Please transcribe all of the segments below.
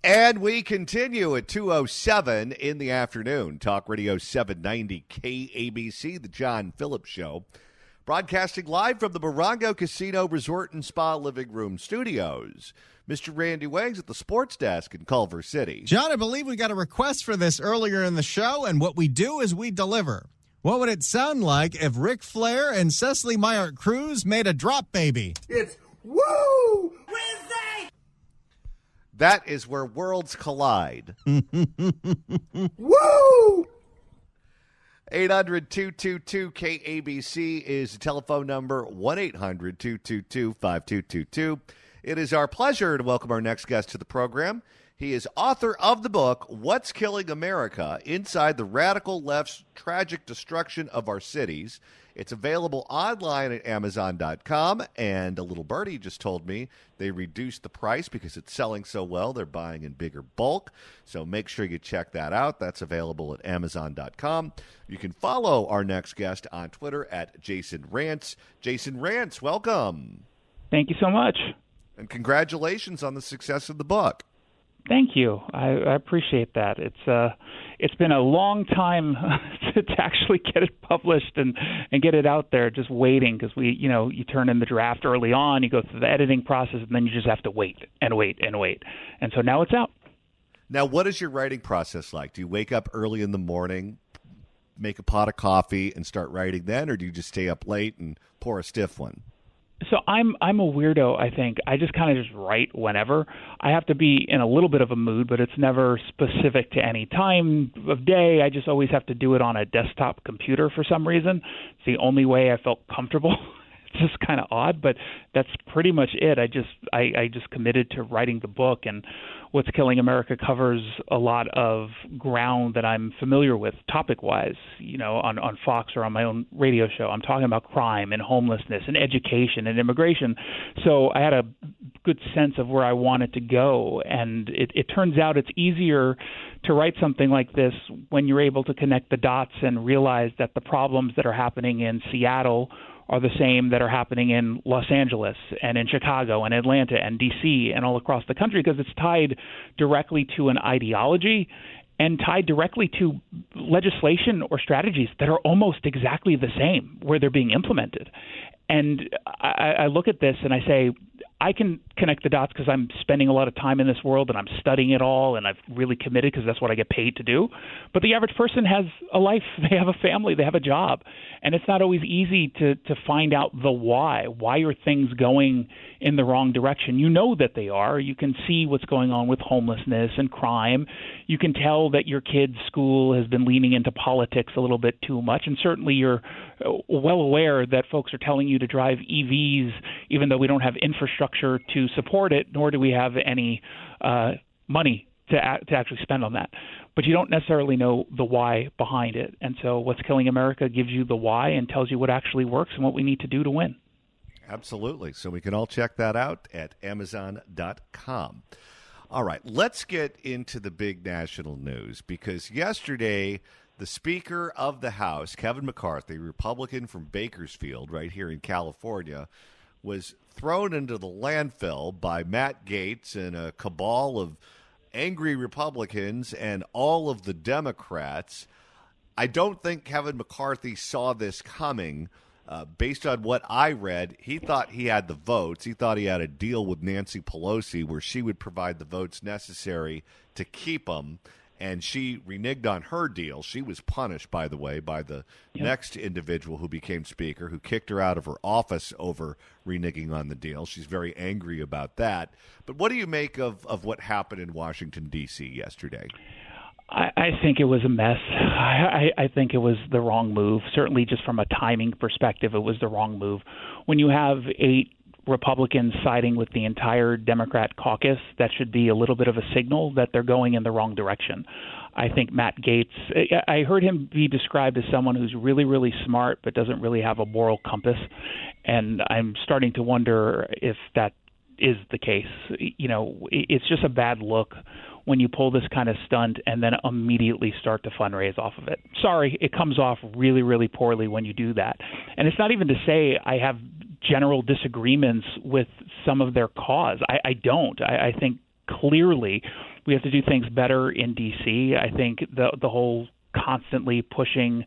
And we continue at 2:07 in the afternoon. Talk Radio 790 KABC, the John Phillips Show. Broadcasting live from the Morongo Casino Resort and Spa Living Room Studios. Mr. Randy Wangs at the sports desk in Culver City. John, I believe we got a request for this earlier in the show, and what we do is we deliver. What would it sound like if Ric Flair and Cecily Meyert Cruz made a drop baby? It's woo! Wednesday! That is where worlds collide. Woo! 800-222-KABC is the telephone number, 1-800-222-5222. It is our pleasure to welcome our next guest to the program. He is author of the book, What's Killing America? Inside the Radical Left's Tragic Destruction of Our Cities. It's available online at Amazon.com, and a little birdie just told me they reduced the price because it's selling so well. They're buying in bigger bulk, so make sure you check that out. That's available at Amazon.com. You can follow our next guest on Twitter at Jason Rantz. Jason Rantz, welcome. Thank you so much. And congratulations on the success of the book. Thank you. I appreciate that. It's been a long time to actually get it published and get it out there. Just waiting because you turn in the draft early on, you go through the editing process, and then you just have to wait and wait and wait. And so now it's out. Now, what is your writing process like? Do you wake up early in the morning, make a pot of coffee, and start writing then, or do you just stay up late and pour a stiff one? So I'm a weirdo, I think. I just kind of just write whenever. I have to be in a little bit of a mood, but it's never specific to any time of day. I just always have to do it on a desktop computer for some reason. It's the only way I felt comfortable. It's just kind of odd, but that's pretty much it. I just committed to writing the book, and What's Killing America covers a lot of ground that I'm familiar with topic-wise, on Fox or on my own radio show. I'm talking about crime and homelessness and education and immigration. So I had a good sense of where I wanted to go, and it turns out it's easier to write something like this when you're able to connect the dots and realize that the problems that are happening in Seattle are the same that are happening in Los Angeles and in Chicago and Atlanta and D.C. and all across the country, because it's tied directly to an ideology and tied directly to legislation or strategies that are almost exactly the same where they're being implemented. And I look at this and I say, I can connect the dots because I'm spending a lot of time in this world and I'm studying it all, and I've really committed because that's what I get paid to do. But the average person has a life, they have a family, they have a job, and it's not always easy to find out the why. Why are things going in the wrong direction? You know that they are. You can see what's going on with homelessness and crime. You can tell that your kid's school has been leaning into politics a little bit too much, and certainly you're well aware that folks are telling you to drive EVs even though we don't have infrastructure to support it, nor do we have any money to actually spend on that. But you don't necessarily know the why behind it. And so What's Killing America gives you the why and tells you what actually works and what we need to do to win. Absolutely. So we can all check that out at Amazon.com. All right, let's get into the big national news, because yesterday the Speaker of the House, Kevin McCarthy, Republican from Bakersfield right here in California, was thrown into the landfill by Matt Gaetz and a cabal of angry Republicans and all of the Democrats. I don't think Kevin McCarthy saw this coming. Based on what I read, he thought he had the votes. He thought he had a deal with Nancy Pelosi where she would provide the votes necessary to keep him, and she reneged on her deal. She was punished, by the way, by the next individual who became Speaker, who kicked her out of her office over reneging on the deal. She's very angry about that. But what do you make of what happened in Washington, D.C. yesterday? I think it was a mess. I think it was the wrong move. Certainly just from a timing perspective, it was the wrong move. When you have 8 Republicans siding with the entire Democrat caucus, that should be a little bit of a signal that they're going in the wrong direction. I think Matt Gaetz, I heard him be described as someone who's really, really smart but doesn't really have a moral compass. And I'm starting to wonder if that is the case. It's just a bad look when you pull this kind of stunt and then immediately start to fundraise off of it. Sorry, it comes off really, really poorly when you do that. And it's not even to say I have general disagreements with some of their cause. I don't. I think clearly We have to do things better in D.C. I think the whole constantly pushing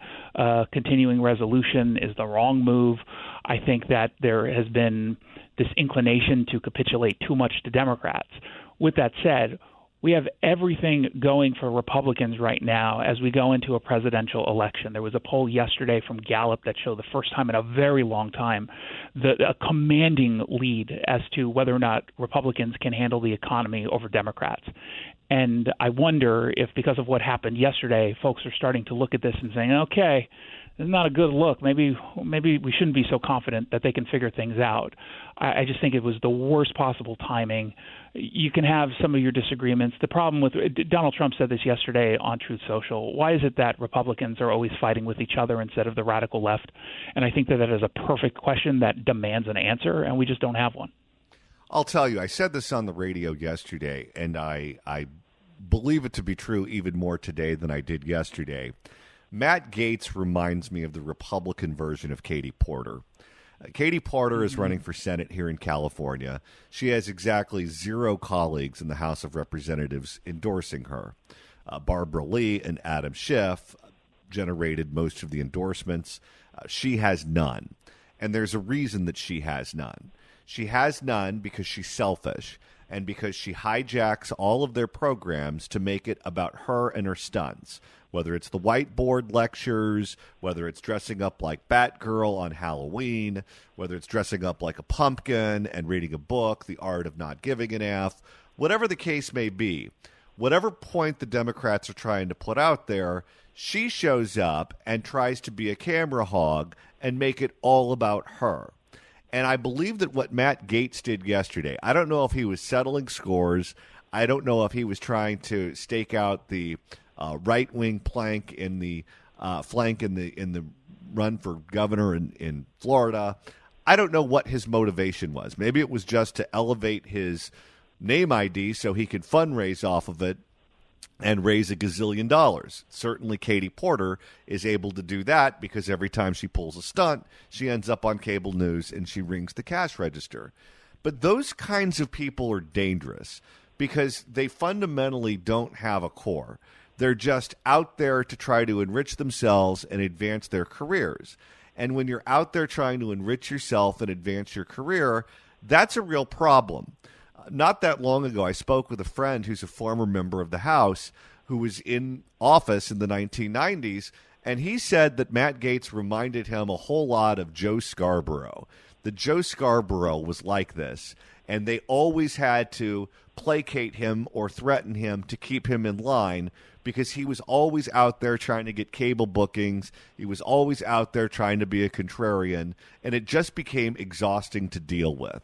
continuing resolution is the wrong move. I think that there has been this inclination to capitulate too much to Democrats. With that said, we have everything going for Republicans right now as we go into a presidential election. There was a poll yesterday from Gallup that showed the first time in a very long time a commanding lead as to whether or not Republicans can handle the economy over Democrats. And I wonder if, because of what happened yesterday, folks are starting to look at this and saying, okay, this is not a good look. Maybe we shouldn't be so confident that they can figure things out. I just think it was the worst possible timing. You can have some of your disagreements. The problem with Donald Trump said this yesterday on Truth Social. Why is it that Republicans are always fighting with each other instead of the radical left? And I think that is a perfect question that demands an answer, and we just don't have one. I'll tell you, I said this on the radio yesterday, and I believe it to be true even more today than I did yesterday. Matt Gaetz reminds me of the Republican version of Katie Porter. Katie Porter is running for Senate here in California. She has exactly 0 colleagues in the House of Representatives endorsing her. Barbara Lee and Adam Schiff generated most of the endorsements. She has none. And there's a reason that she has none. She has none because she's selfish and because she hijacks all of their programs to make it about her and her stunts, whether it's the whiteboard lectures, whether it's dressing up like Batgirl on Halloween, whether it's dressing up like a pumpkin and reading a book, The Art of Not Giving an F, whatever the case may be, whatever point the Democrats are trying to put out there, she shows up and tries to be a camera hog and make it all about her. And I believe that what Matt Gaetz did yesterday, I don't know if he was settling scores. I don't know if he was trying to stake out the right-wing flank in the run for governor in Florida. I don't know what his motivation was. Maybe it was just to elevate his name ID so he could fundraise off of it and raise $1 gazillion. Certainly Katie Porter is able to do that because every time she pulls a stunt, she ends up on cable news and she rings the cash register. But those kinds of people are dangerous because they fundamentally don't have a core. They're just out there to try to enrich themselves and advance their careers. And when you're out there trying to enrich yourself and advance your career, that's a real problem. Not that long ago, I spoke with a friend who's a former member of the House who was in office in the 1990s, and he said that Matt Gaetz reminded him a whole lot of Joe Scarborough. That Joe Scarborough was like this, and they always had to placate him or threaten him to keep him in line because he was always out there trying to get cable bookings. He was always out there trying to be a contrarian, and it just became exhausting to deal with.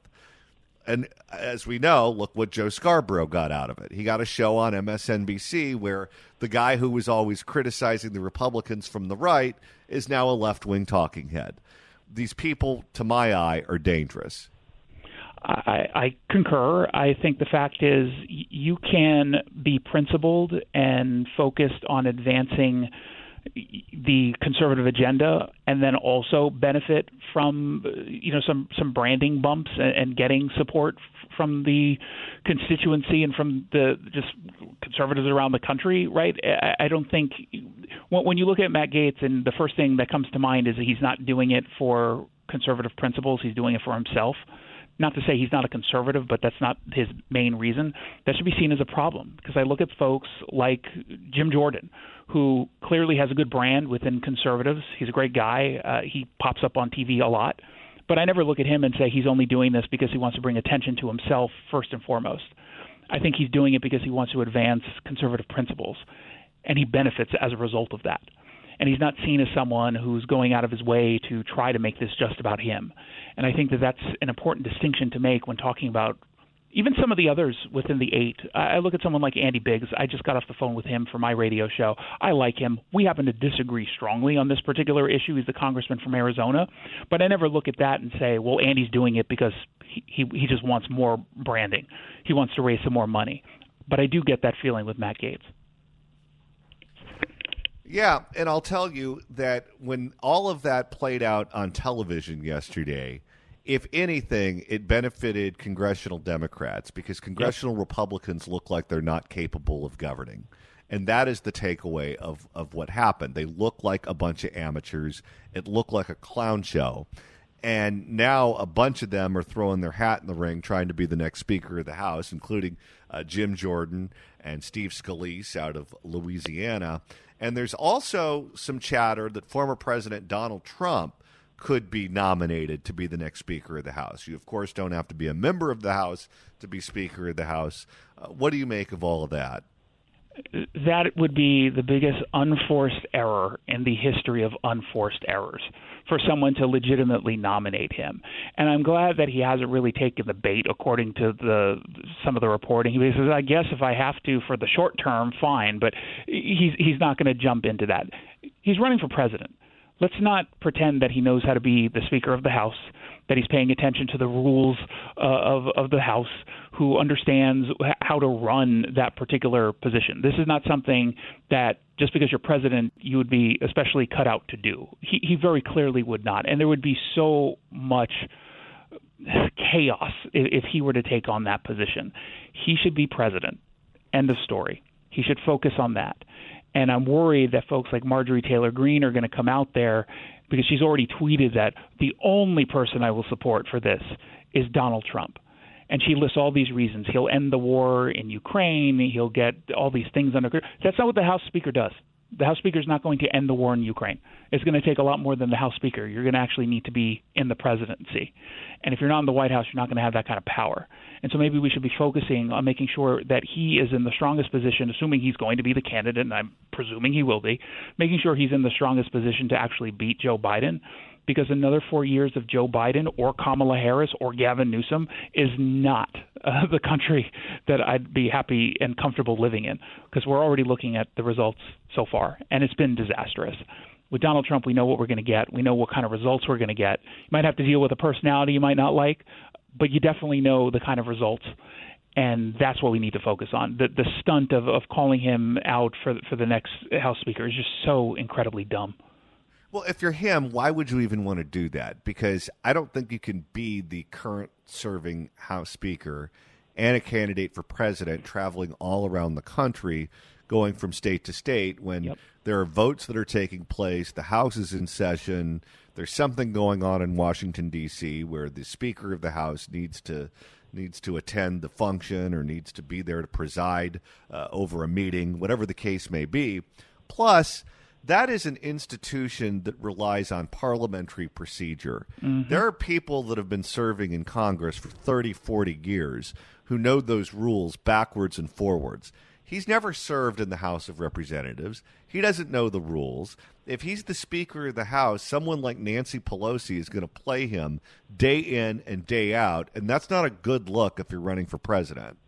And as we know, look what Joe Scarborough got out of it. He got a show on MSNBC where the guy who was always criticizing the Republicans from the right is now a left-wing talking head. These people, to my eye, are dangerous. I concur. I think the fact is you can be principled and focused on advancing the conservative agenda and then also benefit from some branding bumps and getting support from the constituency and from the just conservatives around the country, right? I don't think when you look at Matt Gaetz, and the first thing that comes to mind is that he's not doing it for conservative principles, he's doing it for himself. Not to say he's not a conservative, but that's not his main reason. That should be seen as a problem because I look at folks like Jim Jordan, who clearly has a good brand within conservatives. He's a great guy. He pops up on TV a lot. But I never look at him and say he's only doing this because he wants to bring attention to himself first and foremost. I think he's doing it because he wants to advance conservative principles, and he benefits as a result of that. And he's not seen as someone who's going out of his way to try to make this just about him. And I think that that's an important distinction to make when talking about even some of the others within the 8. I look at someone like Andy Biggs. I just got off the phone with him for my radio show. I like him. We happen to disagree strongly on this particular issue. He's the congressman from Arizona. But I never look at that and say, well, Andy's doing it because he just wants more branding. He wants to raise some more money. But I do get that feeling with Matt Gaetz. Yeah, and I'll tell you that when all of that played out on television yesterday, if anything, it benefited congressional Democrats because congressional Republicans look like they're not capable of governing. And that is the takeaway of what happened. They look like a bunch of amateurs. It looked like a clown show. And now a bunch of them are throwing their hat in the ring trying to be the next Speaker of the House, including Jim Jordan and Steve Scalise out of Louisiana. And there's also some chatter that former President Donald Trump could be nominated to be the next Speaker of the House. You, of course, don't have to be a member of the House to be Speaker of the House. What do you make of all of that? That would be the biggest unforced error in the history of unforced errors for someone to legitimately nominate him. And I'm glad that he hasn't really taken the bait, according to some of the reporting. He says, I guess if I have to for the short term, fine, but he's not going to jump into that. He's running for president. Let's not pretend that he knows how to be the Speaker of the House, that he's paying attention to the rules of the House, who understands how to run that particular position. This is not something that just because you're president, you would be especially cut out to do. He very clearly would not. And there would be so much chaos if he were to take on that position. He should be president. End of story. He should focus on that. And I'm worried that folks like Marjorie Taylor Greene are going to come out there because she's already tweeted that the only person I will support for this is Donald Trump. And she lists all these reasons. He'll end the war in Ukraine. He'll get all these things under control. That's not what the House Speaker does. The House Speaker is not going to end the war in Ukraine. It's going to take a lot more than the House Speaker. You're going to actually need to be in the presidency. And if you're not in the White House, you're not going to have that kind of power. And so maybe we should be focusing on making sure that he is in the strongest position, assuming he's going to be the candidate, and I'm presuming he will be, making sure he's in the strongest position to actually beat Joe Biden. Because another 4 years of Joe Biden or Kamala Harris or Gavin Newsom is not the country that I'd be happy and comfortable living in, because we're already looking at the results so far, and it's been disastrous. With Donald Trump, we know what we're going to get. We know what kind of results we're going to get. You might have to deal with a personality you might not like, but you definitely know the kind of results, and that's what we need to focus on. The stunt of calling him out for the next House Speaker is just so incredibly dumb. Well, if you're him, why would you even want to do that? Because I don't think you can be the current serving House Speaker and a candidate for president traveling all around the country, going from state to state when there are votes that are taking place, the House is in session, there's something going on in Washington, D.C., where the Speaker of the House needs to attend the function or needs to be there to preside over a meeting, whatever the case may be. Plus, that is an institution that relies on parliamentary procedure. Mm-hmm. There are people that have been serving in Congress for 30, 40 years who know those rules backwards and forwards. He's never served in the House of Representatives. He doesn't know the rules. If he's the Speaker of the House, someone like Nancy Pelosi is going to play him day in and day out, and that's not a good look if you're running for president.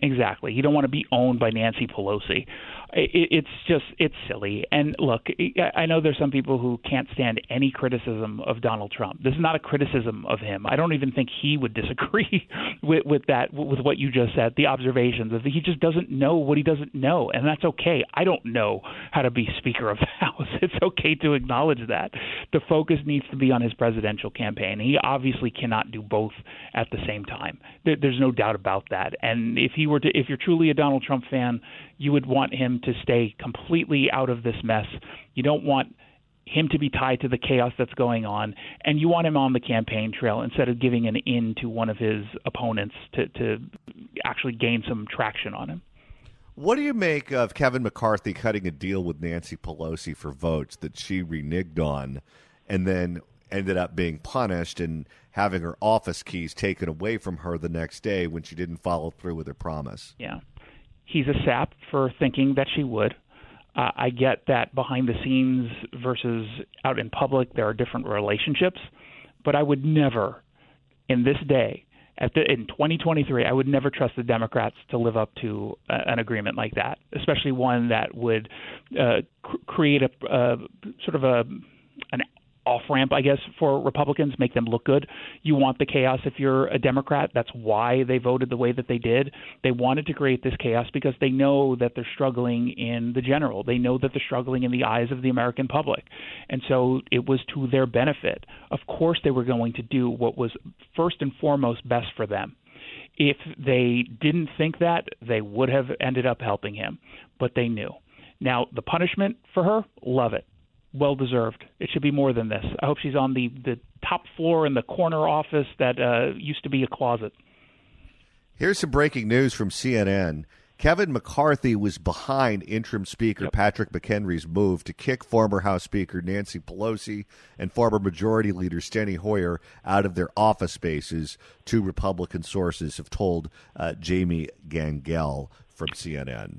Exactly. You don't want to be owned by Nancy Pelosi. It's silly. And look, I know there's some people who can't stand any criticism of Donald Trump. This is not a criticism of him. I don't even think he would disagree with what you just said, the observations. He just doesn't know what he doesn't know, and that's okay. I don't know how to be Speaker of the House. It's okay to acknowledge that. The focus needs to be on his presidential campaign. He obviously cannot do both at the same time. There's no doubt about that. And if you're truly a Donald Trump fan, you would want him to stay completely out of this mess. You don't want him to be tied to the chaos that's going on, and you want him on the campaign trail instead of giving an in to one of his opponents to actually gain some traction on him. What do you make of Kevin McCarthy cutting a deal with Nancy Pelosi for votes that she reneged on and then ended up being punished and having her office keys taken away from her the next day when she didn't follow through with her promise? Yeah. He's a sap for thinking that she would. I get that behind the scenes versus out in public, there are different relationships. But I would never, in this day, in 2023, I would never trust the Democrats to live up to an agreement like that, especially one that would create an off-ramp, I guess, for Republicans, make them look good. You want the chaos if you're a Democrat. That's why they voted the way that they did. They wanted to create this chaos because they know that they're struggling in the general. They know that they're struggling in the eyes of the American public. And so it was to their benefit. Of course they were going to do what was first and foremost best for them. If they didn't think that, they would have ended up helping him, but they knew. Now, the punishment for her, love it. Well-deserved. It should be more than this. I hope she's on the top floor in the corner office that used to be a closet. Here's some breaking news from CNN. Kevin McCarthy was behind interim Speaker Patrick McHenry's move to kick former House Speaker Nancy Pelosi and former Majority Leader Steny Hoyer out of their office spaces, two Republican sources have told Jamie Gangel from CNN.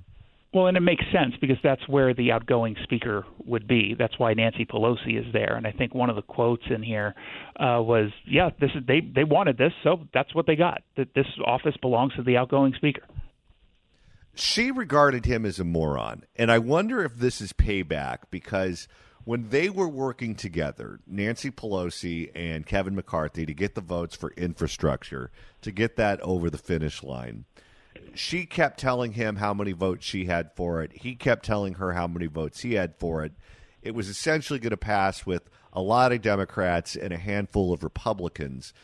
Well, and it makes sense because that's where the outgoing speaker would be. That's why Nancy Pelosi is there. And I think one of the quotes in here was, this is they wanted this, so that's what they got. That this office belongs to the outgoing speaker. She regarded him as a moron, and I wonder if this is payback because when they were working together, Nancy Pelosi and Kevin McCarthy, to get the votes for infrastructure, to get that over the finish line, she kept telling him how many votes she had for it. He kept telling her how many votes he had for it. It was essentially going to pass with a lot of Democrats and a handful of Republicans,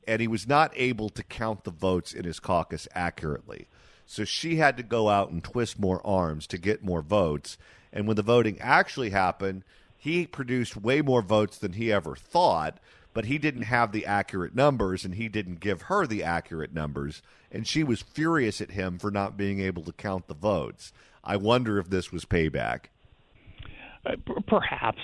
and he was not able to count the votes in his caucus accurately. So she had to go out and twist more arms to get more votes. And when the voting actually happened, he produced way more votes than he ever thought, but he didn't have the accurate numbers, and he didn't give her the accurate numbers. And she was furious at him for not being able to count the votes. I wonder if this was payback. Perhaps.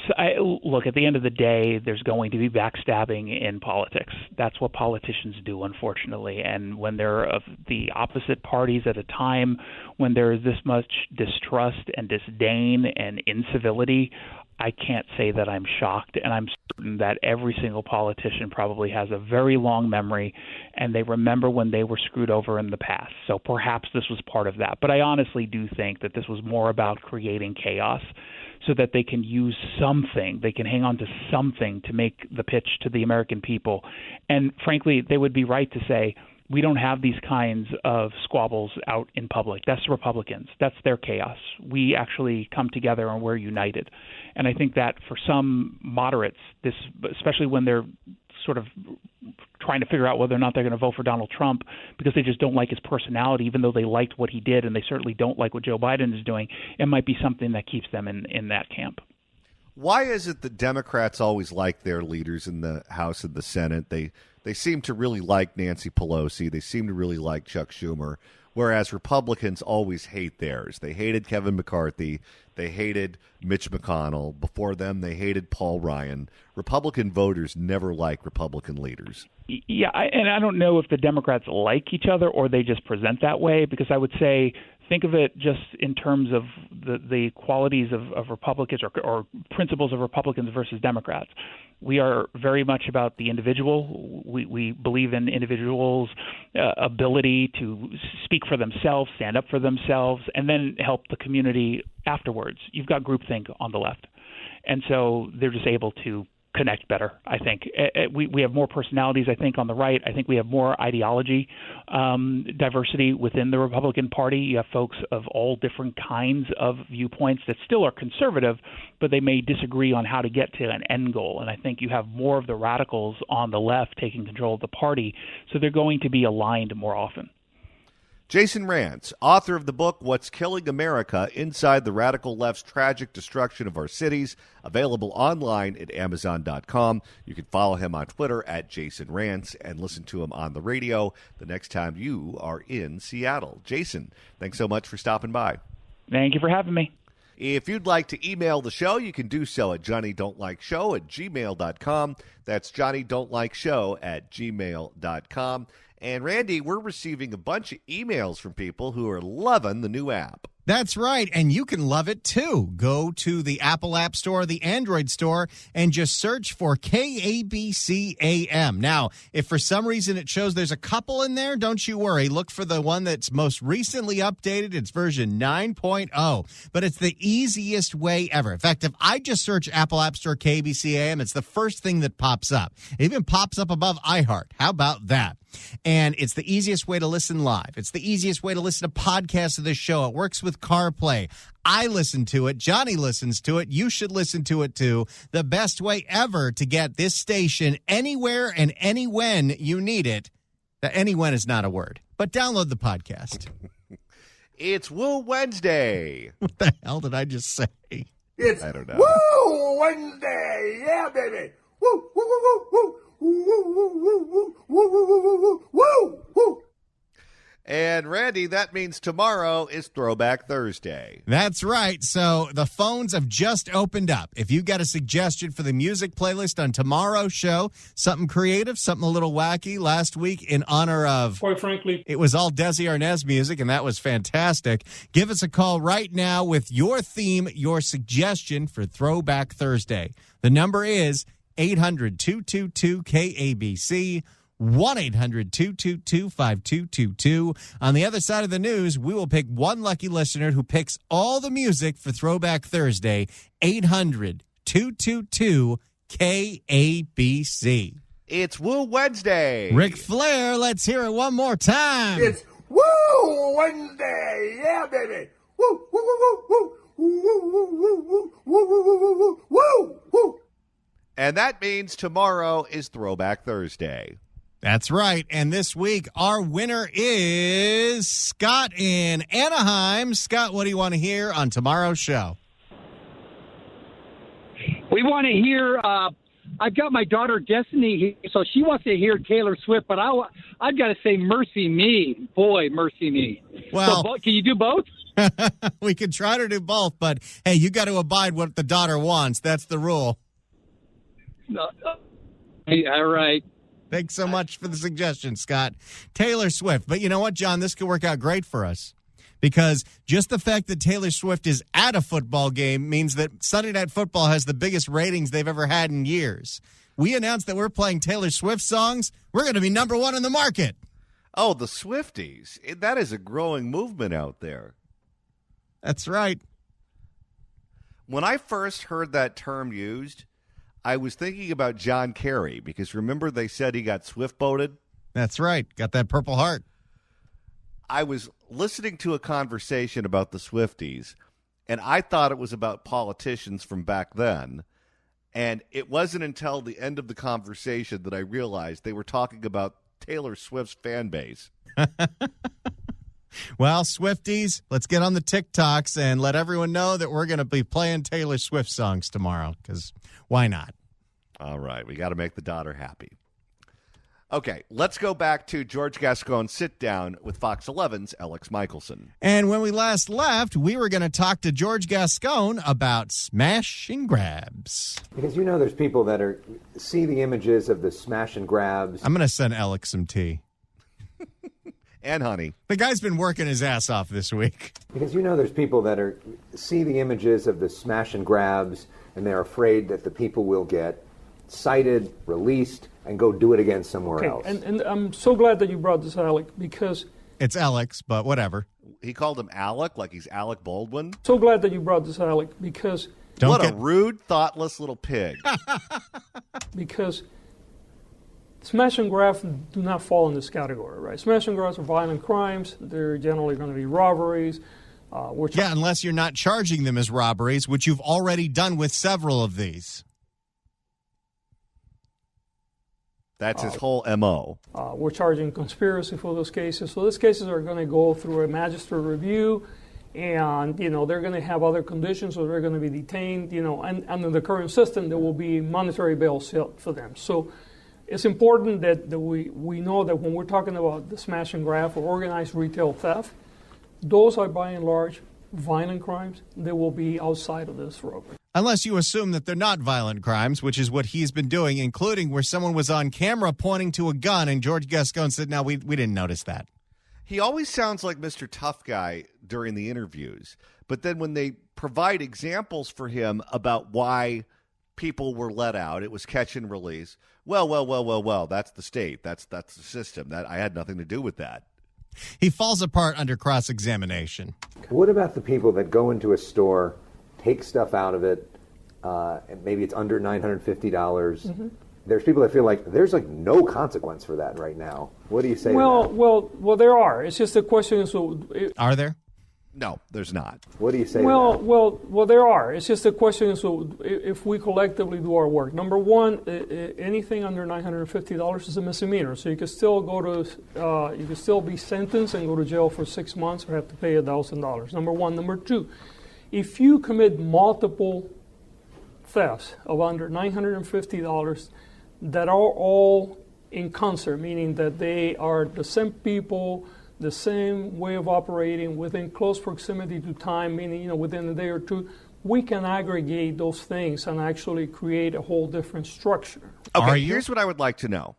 Look, at the end of the day, there's going to be backstabbing in politics. That's what politicians do, unfortunately. And when they're of the opposite parties at a time when there is this much distrust and disdain and incivility, I can't say that I'm shocked. And I'm certain that every single politician probably has a very long memory, and they remember when they were screwed over in the past. So perhaps this was part of that. But I honestly do think that this was more about creating chaos, so that they can use something, they can hang on to something to make the pitch to the American people. And frankly, they would be right to say, we don't have these kinds of squabbles out in public. That's Republicans. That's their chaos. We actually come together and we're united. And I think that for some moderates, this, especially when they're sort of trying to figure out whether or not they're going to vote for Donald Trump because they just don't like his personality, even though they liked what he did, and they certainly don't like what Joe Biden is doing, it might be something that keeps them in that camp. Why is it that Democrats always like their leaders in the House and the Senate? They seem to really like Nancy Pelosi. They seem to really like Chuck Schumer, whereas Republicans always hate theirs. They hated Kevin McCarthy. They hated Mitch McConnell. Before them, they hated Paul Ryan. Republican voters never like Republican leaders. Yeah, and I don't know if the Democrats like each other or they just present that way, because I would say think of it just in terms of the qualities of Republicans or principles of Republicans versus Democrats. We are very much about the individual. We believe in individuals' ability to speak for themselves, stand up for themselves, and then help the community afterwards. You've got groupthink on the left. And so they're just able to connect better, I think. We have more personalities, I think, on the right. I think we have more ideology diversity within the Republican Party. You have folks of all different kinds of viewpoints that still are conservative, but they may disagree on how to get to an end goal. And I think you have more of the radicals on the left taking control of the party, so they're going to be aligned more often. Jason Rantz, author of the book What's Killing America, Inside the Radical Left's Tragic Destruction of Our Cities, available online at Amazon.com. You can follow him on Twitter at Jason Rantz and listen to him on the radio the next time you are in Seattle. Jason, thanks so much for stopping by. Thank you for having me. If you'd like to email the show, you can do so at johnnydon'tlikeshow@gmail.com. That's johnnydon'tlikeshow@gmail.com. And Randy, we're receiving a bunch of emails from people who are loving the new app. That's right, and you can love it too. Go to the Apple App Store, the Android Store, and just search for KABC AM. Now, if for some reason it shows there's a couple in there, don't you worry. Look for the one that's most recently updated. It's version 9.0, but it's the easiest way ever. In fact, if I just search Apple App Store KABC AM, it's the first thing that pops up. It even pops up above iHeart. How about that? And it's the easiest way to listen live. It's the easiest way to listen to podcasts of this show. It works with CarPlay. I listen to it. Johnny listens to it. You should listen to it, too. The best way ever to get this station anywhere and any when you need it. Any when is not a word, but download the podcast. It's Woo Wednesday. What the hell did I just say? It's I don't know. Woo Wednesday. Yeah, baby. Woo, woo, woo, woo, woo. Woo, woo, woo, woo, woo, woo, woo, woo, woo, woo. And Randy, that means tomorrow is Throwback Thursday. That's right. So the phones have just opened up. If you got a suggestion for the music playlist on tomorrow's show, something creative, something a little wacky, last week in honor of, quite frankly, it was all Desi Arnaz music, and that was fantastic. Give us a call right now with your theme, your suggestion for Throwback Thursday. The number is 800-222-KABC, 1-800-222-5222. On the other side of the news, we will pick one lucky listener who picks all the music for Throwback Thursday, 800-222-KABC. It's Woo Wednesday. Ric Flair, let's hear it one more time. It's Woo Wednesday. Yeah, baby. Woo, woo, woo, woo, woo. Woo, woo, woo, woo, woo, woo, woo, woo, woo, woo. And that means tomorrow is Throwback Thursday. That's right. And this week, our winner is Scott in Anaheim. Scott, what do you want to hear on tomorrow's show? We want to hear, I've got my daughter Destiny, so she wants to hear Taylor Swift, but I've got to say Mercy Me. Boy, Mercy Me. Well, so, can you do both? We could try to do both, but hey, you got to abide what the daughter wants. That's the rule. All right. Thanks so much for the suggestion, Scott. Taylor Swift. But you know what, John? This could work out great for us because just the fact that Taylor Swift is at a football game means that Sunday Night Football has the biggest ratings they've ever had in years. We announced that we're playing Taylor Swift songs. We're going to be number one in the market. Oh, the Swifties. That is a growing movement out there. That's right. When I first heard that term used, I was thinking about John Kerry because remember they said he got Swift-boated? That's right. Got that Purple Heart. I was listening to a conversation about the Swifties, and I thought it was about politicians from back then. And it wasn't until the end of the conversation that I realized they were talking about Taylor Swift's fan base. Well, Swifties, let's get on the TikToks and let everyone know that we're going to be playing Taylor Swift songs tomorrow, because why not? All right, we got to make the daughter happy. Okay, let's go back to George Gascon's sit-down with Fox 11's Alex Michelson. And when we last left, we were going to talk to George Gascon about smash and grabs. Because you know there's people that see the images of the smash and grabs. I'm going to send Alex some tea. And honey. The guy's been working his ass off this week. Because you know there's people that see the images of the smash and grabs, and they're afraid that the people will get cited, released, and go do it again somewhere else. And I'm so glad that you brought this, Alec, because... It's Alex, but whatever. He called him Alec, like he's Alec Baldwin. So glad that you brought this, Alec, because... What a rude, thoughtless little pig. Because... smash and grab do not fall in this category, right? Smash and grabs are violent crimes. They're generally going to be robberies. Unless you're not charging them as robberies, which you've already done with several of these. That's his whole M.O. We're charging conspiracy for those cases. So those cases are going to go through a magistrate review, and, they're going to have other conditions, or they're going to be detained, and under the current system, there will be monetary bail set for them. So it's important that we know that when we're talking about the smash and grab or organized retail theft, those are by and large violent crimes. They will be outside of this robbery. Unless you assume that they're not violent crimes, which is what he's been doing, including where someone was on camera pointing to a gun, and George Gascon said, no, we didn't notice that. He always sounds like Mr. Tough Guy during the interviews, but then when they provide examples for him about why people were let out, it was catch and release. Well, that's the state. That's the system. That I had nothing to do with that. He falls apart under cross-examination. What about the people that go into a store, take stuff out of it, and maybe it's under $950? Mm-hmm. There's people that feel like there's like no consequence for that right now. What do you say to that? Well, there are. It's just a question. Are there? No, there's not. What do you say to that? Well, there are. It's just a question. So if we collectively do our work, number one, anything under $950 is a misdemeanor. So you can still you can still be sentenced and go to jail for 6 months or have to pay $1,000. Number one. Number two, if you commit multiple thefts of under $950 that are all in concert, meaning that they are the same people, the same way of operating within close proximity to time, meaning within a day or two, we can aggregate those things and actually create a whole different structure. Okay, here's what I would like to know.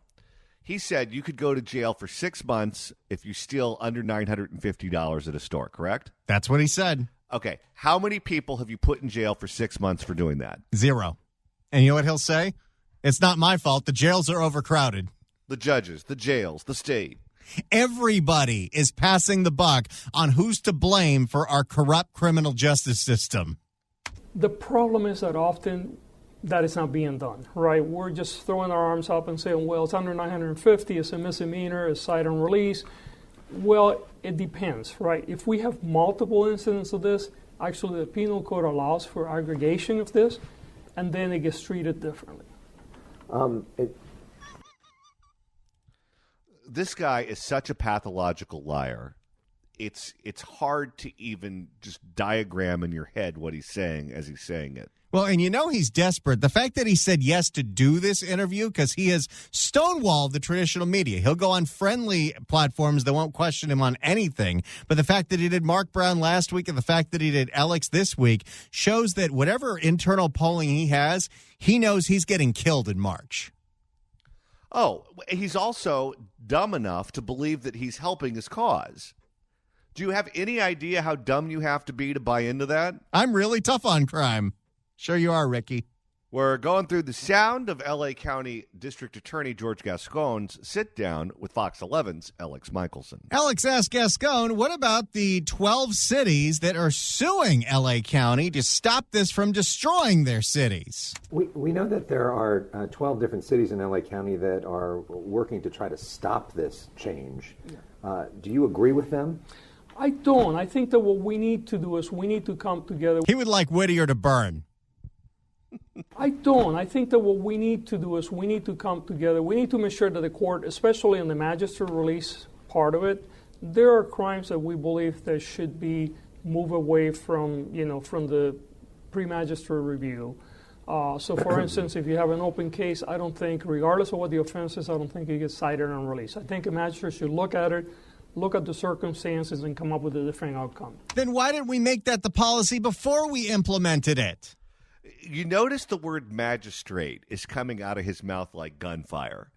He said you could go to jail for 6 months if you steal under $950 at a store, correct? That's what he said. Okay, how many people have you put in jail for 6 months for doing that? 0. And you know what he'll say? It's not my fault. The jails are overcrowded. The judges, the jails, the state. Everybody is passing the buck on who's to blame for our corrupt criminal justice system. The problem is that often that is not being done, right? We're just throwing our arms up and saying, well, it's under 950, it's a misdemeanor, it's cite and release. Well, it depends, right? If we have multiple incidents of this, actually the penal code allows for aggregation of this, and then it gets treated differently. This guy is such a pathological liar. It's hard to even just diagram in your head what he's saying as he's saying it. Well, and he's desperate. The fact that he said yes to do this interview because he has stonewalled the traditional media. He'll go on friendly platforms that won't question him on anything. But the fact that he did Mark Brown last week and the fact that he did Alex this week shows that whatever internal polling he has, he knows he's getting killed in March. Oh, he's also dumb enough to believe that he's helping his cause. Do you have any idea how dumb you have to be to buy into that? I'm really tough on crime. Sure you are, Ricky. We're going through the sound of L.A. County District Attorney George Gascon's sit-down with Fox 11's Alex Michelson. Alex asked Gascon, what about the 12 cities that are suing L.A. County to stop this from destroying their cities? We know that there are 12 different cities in L.A. County that are working to try to stop this change. Yeah. Do you agree with them? I don't. I think that what we need to do is we need to come together. He would like Whittier to burn. I don't. I think that what we need to do is we need to come together. We need to make sure that the court, especially in the magistrate release part of it, there are crimes that we believe that should be moved away from the pre-magistrate review. So, for instance, if you have an open case, I don't think, regardless of what the offense is, I don't think it gets cited and released. I think a magistrate should look at it, look at the circumstances, and come up with a different outcome. Then why didn't we make that the policy before we implemented it? You notice the word magistrate is coming out of his mouth like gunfire.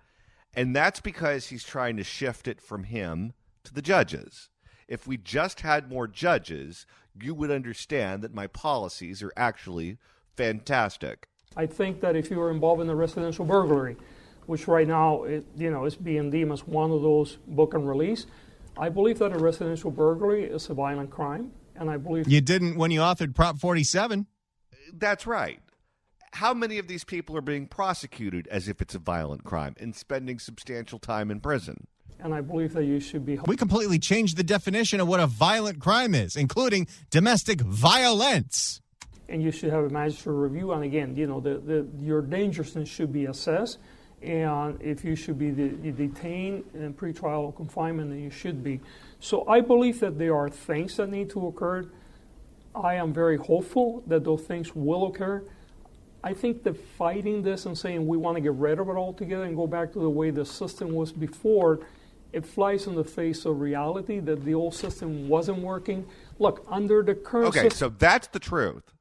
And that's because he's trying to shift it from him to the judges. If we just had more judges, you would understand that my policies are actually fantastic. I think that if you were involved in a residential burglary, which right now is being deemed as one of those book and release, I believe that a residential burglary is a violent crime. And I believe you didn't when you authored Prop 47. That's right. How many of these people are being prosecuted as if it's a violent crime and spending substantial time in prison? And I believe that you should be. We completely changed the definition of what a violent crime is, including domestic violence. And you should have a magistrate review. And again, your dangerousness should be assessed. And if you should be detained in pretrial confinement, then you should be. So I believe that there are things that need to occur. I am very hopeful that those things will occur. I think that fighting this and saying we want to get rid of it altogether and go back to the way the system was before, it flies in the face of reality that the old system wasn't working. Look, under the current system... Okay, so that's the truth.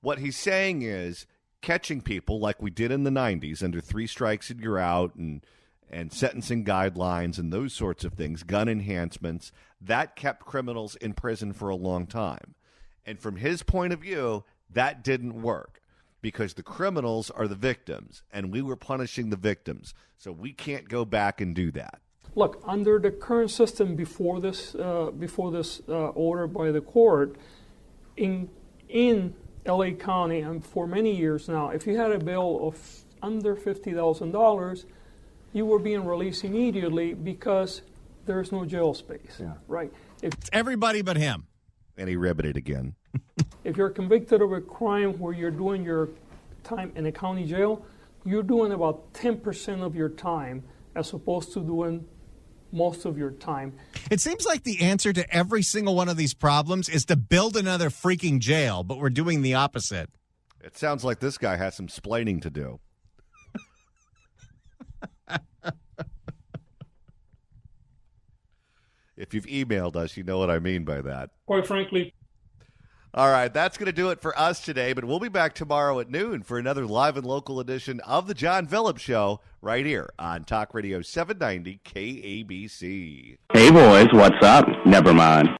What he's saying is catching people like we did in the 90s under 3 strikes and you're out and and sentencing guidelines and those sorts of things, gun enhancements, that kept criminals in prison for a long time. And from his point of view, that didn't work because the criminals are the victims, and we were punishing the victims. So we can't go back and do that. Look, under the current system before this order by the court, in LA County, and for many years now, if you had a bill of under $50,000, you were being released immediately because there's no jail space, right? It's everybody but him. And he riveted again. If you're convicted of a crime where you're doing your time in a county jail, you're doing about 10% of your time as opposed to doing most of your time. It seems like the answer to every single one of these problems is to build another freaking jail, but we're doing the opposite. It sounds like this guy has some splaining to do. If you've emailed us, you know what I mean by that. Quite frankly. All right, that's going to do it for us today, but we'll be back tomorrow at noon for another live and local edition of The John Phillips Show right here on Talk Radio 790 KABC. Hey, boys, what's up? Never mind.